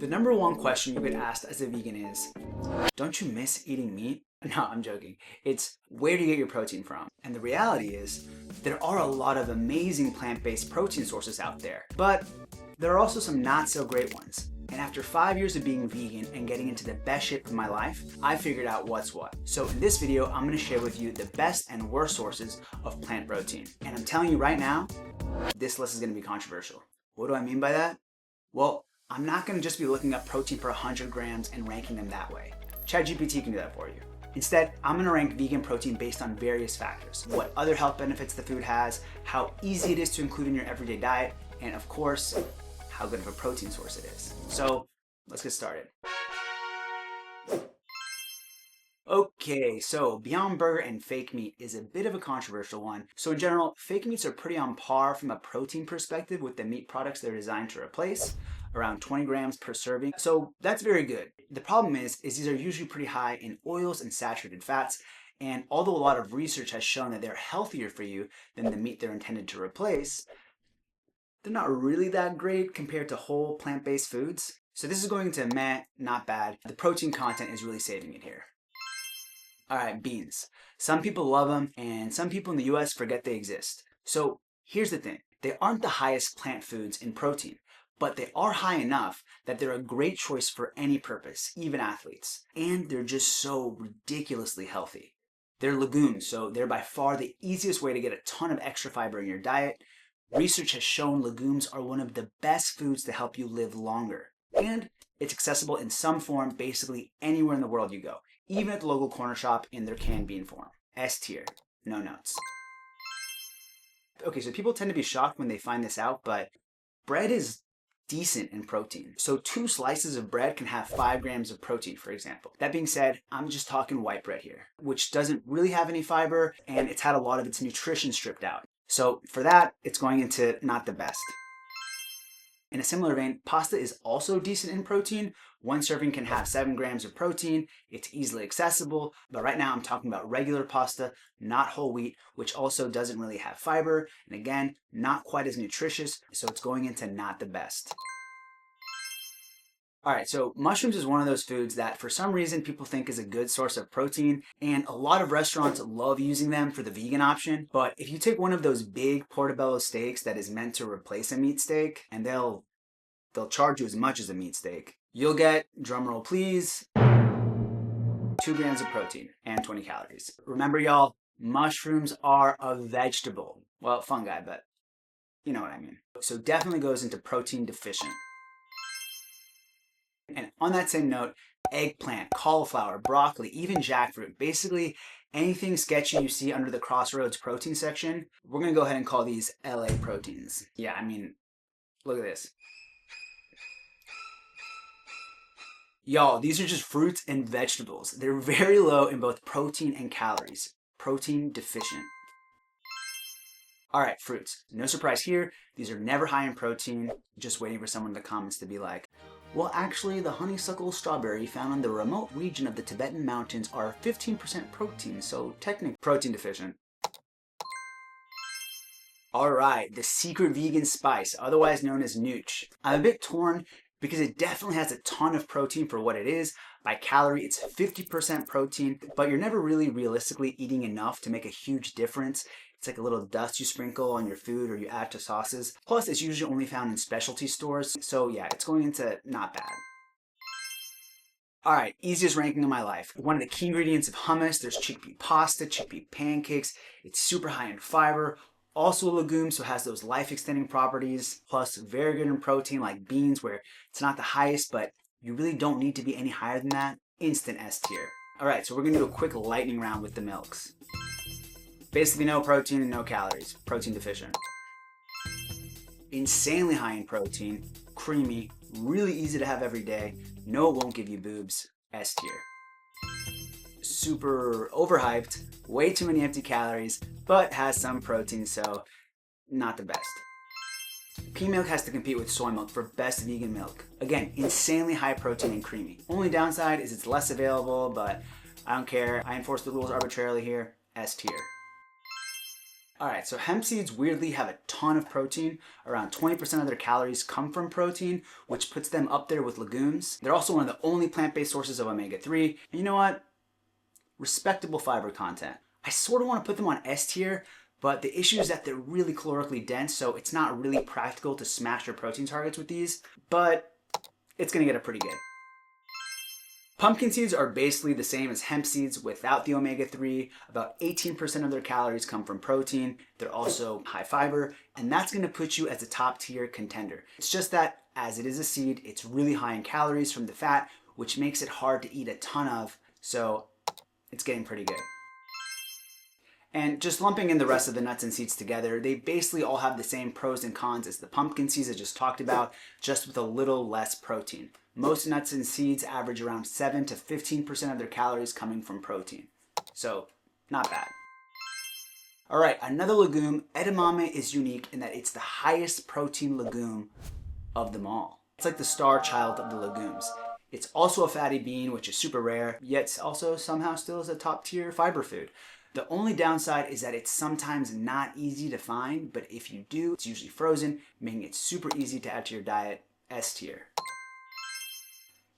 The number one question you get asked as a vegan is, don't you miss eating meat? No, I'm joking. It's, where do you get your protein from? And the reality is, there are a lot of amazing plant-based protein sources out there, but there are also some not so great ones. And after 5 years of being vegan and getting into the best shape of my life, I figured out what's what. So in this video, I'm gonna share with you the best and worst sources of plant protein. And I'm telling you right now, this list is gonna be controversial. What do I mean by that? Well, I'm not gonna just be looking up protein per 100 grams and ranking them that way. ChatGPT can do that for you. Instead, I'm gonna rank vegan protein based on various factors. What other health benefits the food has, how easy it is to include in your everyday diet, and of course, how good of a protein source it is. So let's get started. Okay, so Beyond Burger and fake meat is a bit of a controversial one. So in general, fake meats are pretty on par from a protein perspective with the meat products they're designed to replace, around 20 grams per serving. So that's very good. The problem is these are usually pretty high in oils and saturated fats. And although a lot of research has shown that they're healthier for you than the meat they're intended to replace, they're not really that great compared to whole plant-based foods. So this is going into meh, not bad. The protein content is really saving it here. All right, beans. Some people love them, and some people in the US forget they exist. So here's the thing. They aren't the highest plant foods in protein, but they are high enough that they're a great choice for any purpose, even athletes. And they're just so ridiculously healthy. They're legumes, so they're by far the easiest way to get a ton of extra fiber in your diet. Research has shown legumes are one of the best foods to help you live longer. And it's accessible in some form basically anywhere in the world you go, even at the local corner shop in their canned bean form. S tier, no notes. Okay, so people tend to be shocked when they find this out, but bread is decent in protein. So 2 slices of bread can have 5 grams of protein, for example. That being said, I'm just talking white bread here, which doesn't really have any fiber, and it's had a lot of its nutrition stripped out. So for that, it's going into not the best. In a similar vein, pasta is also decent in protein. 1 serving can have 7 grams of protein. It's easily accessible, but right now I'm talking about regular pasta, not whole wheat, which also doesn't really have fiber, and again, not quite as nutritious, so it's going into not the best. All right, so mushrooms is one of those foods that for some reason people think is a good source of protein, and a lot of restaurants love using them for the vegan option. But if you take one of those big portobello steaks that is meant to replace a meat steak, and they'll charge you as much as a meat steak, you'll get, drumroll please, 2 grams of protein and 20 calories. Remember y'all, mushrooms are a vegetable. Well, fungi, but you know what I mean. So definitely goes into protein deficient. And on that same note, eggplant, cauliflower, broccoli, even jackfruit, basically anything sketchy you see under the Crossroads protein section, we're gonna go ahead and call these LA proteins. Yeah, I mean, look at this. Y'all, these are just fruits and vegetables. They're very low in both protein and calories. Protein deficient. All right, fruits. No surprise here. These are never high in protein. Just waiting for someone in the comments to be like, well, actually, the honeysuckle strawberry found in the remote region of the Tibetan mountains are 15% protein, so technically protein deficient. All right, the secret vegan spice, otherwise known as Nooch. I'm a bit torn because it definitely has a ton of protein for what it is. By calorie, it's 50% protein, but you're never really realistically eating enough to make a huge difference. It's like a little dust you sprinkle on your food or you add to sauces. Plus, it's usually only found in specialty stores. So yeah, it's going into not bad. All right, easiest ranking in my life. One of the key ingredients of hummus, there's chickpea pasta, chickpea pancakes. It's super high in fiber. Also a legume, so it has those life-extending properties. Plus, very good in protein like beans, where it's not the highest, but you really don't need to be any higher than that. Instant S tier. All right, so we're gonna do a quick lightning round with the milks. Basically no protein and no calories. Protein deficient. Insanely high in protein, creamy, really easy to have every day. No, it won't give you boobs. S tier. Super overhyped, way too many empty calories, but has some protein, so not the best. Pea milk has to compete with soy milk for best vegan milk. Again, insanely high protein and creamy. Only downside is it's less available, but I don't care. I enforce the rules arbitrarily here. S tier. All right, so hemp seeds weirdly have a ton of protein. Around 20% of their calories come from protein, which puts them up there with legumes. They're also one of the only plant-based sources of omega-3. And you know what? Respectable fiber content. I sort of want to put them on S tier, but the issue is that they're really calorically dense, so it's not really practical to smash your protein targets with these, but it's gonna get it pretty good. Pumpkin seeds are basically the same as hemp seeds without the omega-3. About 18% of their calories come from protein. They're also high fiber, and that's gonna put you as a top tier contender. It's just that, as it is a seed, it's really high in calories from the fat, which makes it hard to eat a ton of, so it's getting pretty good. And just lumping in the rest of the nuts and seeds together, they basically all have the same pros and cons as the pumpkin seeds I just talked about, just with a little less protein. Most nuts and seeds average around 7 to 15% of their calories coming from protein. So, not bad. All right, another legume, edamame, is unique in that it's the highest protein legume of them all. It's like the star child of the legumes. It's also a fatty bean, which is super rare, yet also somehow still is a top tier fiber food. The only downside is that it's sometimes not easy to find, but if you do, it's usually frozen, making it super easy to add to your diet. S tier.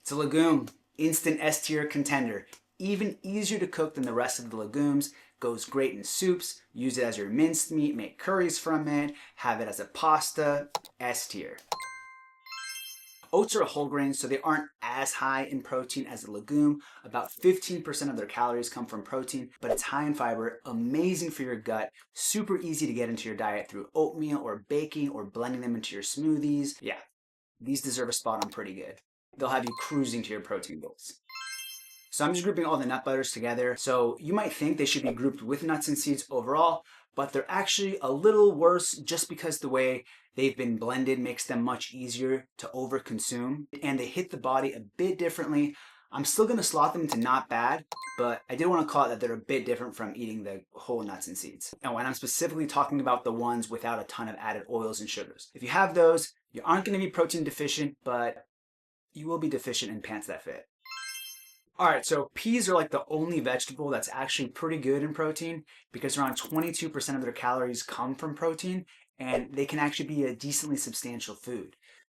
It's a legume, instant S tier contender. Even easier to cook than the rest of the legumes. Goes great in soups, use it as your minced meat, make curries from it, have it as a pasta. S tier. Oats are a whole grain, so they aren't as high in protein as a legume. About 15% of their calories come from protein, but it's high in fiber, amazing for your gut, super easy to get into your diet through oatmeal or baking or blending them into your smoothies. Yeah, these deserve a spot on pretty good. They'll have you cruising to your protein goals. So I'm just grouping all the nut butters together. So you might think they should be grouped with nuts and seeds overall, but they're actually a little worse just because the way they've been blended makes them much easier to overconsume, and they hit the body a bit differently. I'm still gonna slot them into not bad, but I did want to call it that they're a bit different from eating the whole nuts and seeds. And when I'm specifically talking about the ones without a ton of added oils and sugars. If you have those, you aren't gonna be protein deficient, but you will be deficient in pants that fit. All right, so peas are like the only vegetable that's actually pretty good in protein because around 22% of their calories come from protein, and they can actually be a decently substantial food.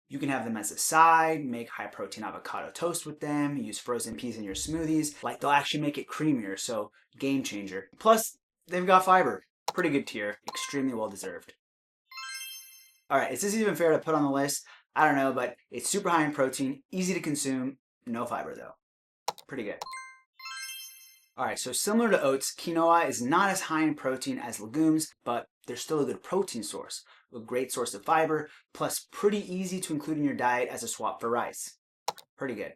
You can have them as a side, make high protein avocado toast with them, use frozen peas in your smoothies. Like, they'll actually make it creamier, so game changer. Plus, they've got fiber. Pretty good tier, extremely well deserved. All right, is this even fair to put on the list? I don't know, but it's super high in protein, easy to consume, no fiber though. Pretty good. All right, so similar to oats, quinoa is not as high in protein as legumes, but they're still a good protein source, a great source of fiber, plus pretty easy to include in your diet as a swap for rice. Pretty good.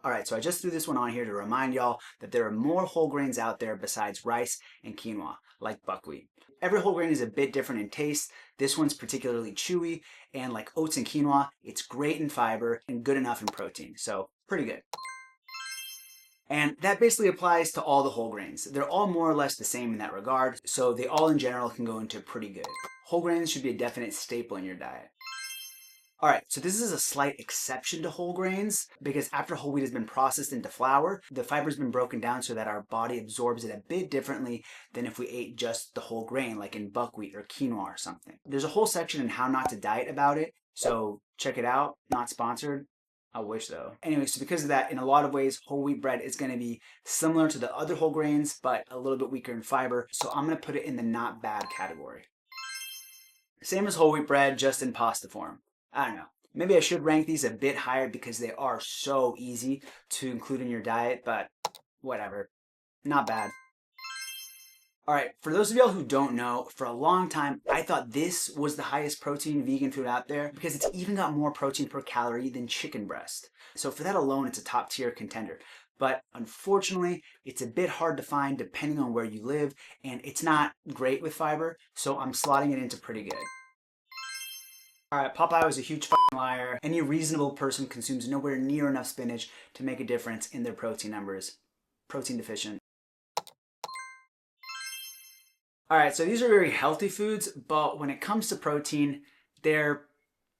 All right, so I just threw this one on here to remind y'all that there are more whole grains out there besides rice and quinoa, like buckwheat. Every whole grain is a bit different in taste. This one's particularly chewy, and like oats and quinoa, it's great in fiber and good enough in protein, so pretty good. And that basically applies to all the whole grains. They're all more or less the same in that regard, so they all in general can go into pretty good. Whole grains should be a definite staple in your diet. All right, so this is a slight exception to whole grains because after whole wheat has been processed into flour, the fiber's been broken down so that our body absorbs it a bit differently than if we ate just the whole grain, like in buckwheat or quinoa or something. There's a whole section in How Not to Diet about it, so check it out. Not sponsored. I wish though. Anyway, so because of that, in a lot of ways, whole wheat bread is going to be similar to the other whole grains, but a little bit weaker in fiber. So I'm going to put it in the not bad category. Same as whole wheat bread, just in pasta form. I don't know. Maybe I should rank these a bit higher because they are so easy to include in your diet, but whatever. Not bad. All right, for those of y'all who don't know, for a long time, I thought this was the highest protein vegan food out there because it's even got more protein per calorie than chicken breast. So for that alone, it's a top tier contender. But unfortunately, it's a bit hard to find depending on where you live, and it's not great with fiber, so I'm slotting it into pretty good. All right, Popeye was a huge fucking liar. Any reasonable person consumes nowhere near enough spinach to make a difference in their protein numbers. Protein deficient. All right, so these are very healthy foods, but when it comes to protein, they're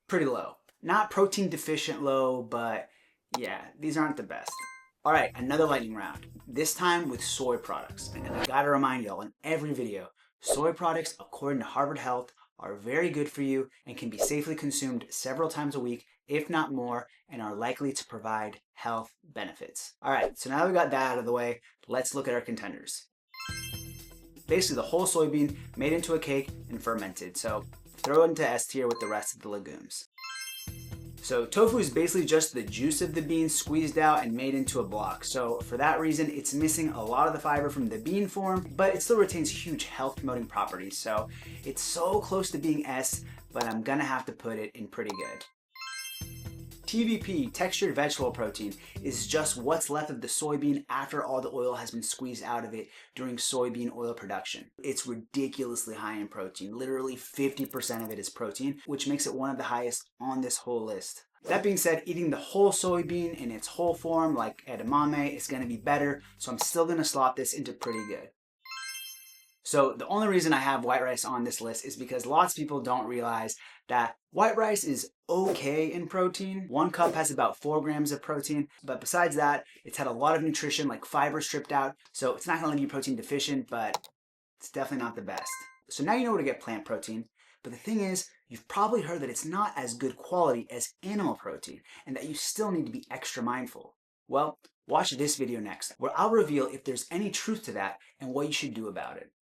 pretty low. Not protein deficient low, but yeah, these aren't the best. All right, another lightning round. This time with soy products. And I gotta remind y'all in every video, Soy products, according to Harvard Health, are very good for you and can be safely consumed several times a week, if not more, and are likely to provide health benefits. All right, so now that we got that out of the way, let's look at our contenders. Basically, the whole soybean made into a cake and fermented, so throw it into S tier with the rest of the legumes. So tofu is basically just the juice of the bean squeezed out and made into a block. So for that reason, it's missing a lot of the fiber from the bean form, but it still retains huge health promoting properties. So it's so close to being S, but I'm gonna have to put it in pretty good. TVP, textured vegetable protein, is just what's left of the soybean after all the oil has been squeezed out of it during soybean oil production. It's ridiculously high in protein. Literally 50% of it is protein, which makes it one of the highest on this whole list. That being said, eating the whole soybean in its whole form, like edamame, is going to be better, so I'm still going to slot this into pretty good. So the only reason I have white rice on this list is because lots of people don't realize that white rice is okay in protein. 1 cup has about 4 grams of protein, but besides that, it's had a lot of nutrition like fiber stripped out, so it's not gonna leave you protein deficient, but it's definitely not the best. So now you know where to get plant protein, but the thing is, you've probably heard that it's not as good quality as animal protein, and that you still need to be extra mindful. Well, watch this video next, where I'll reveal if there's any truth to that and what you should do about it.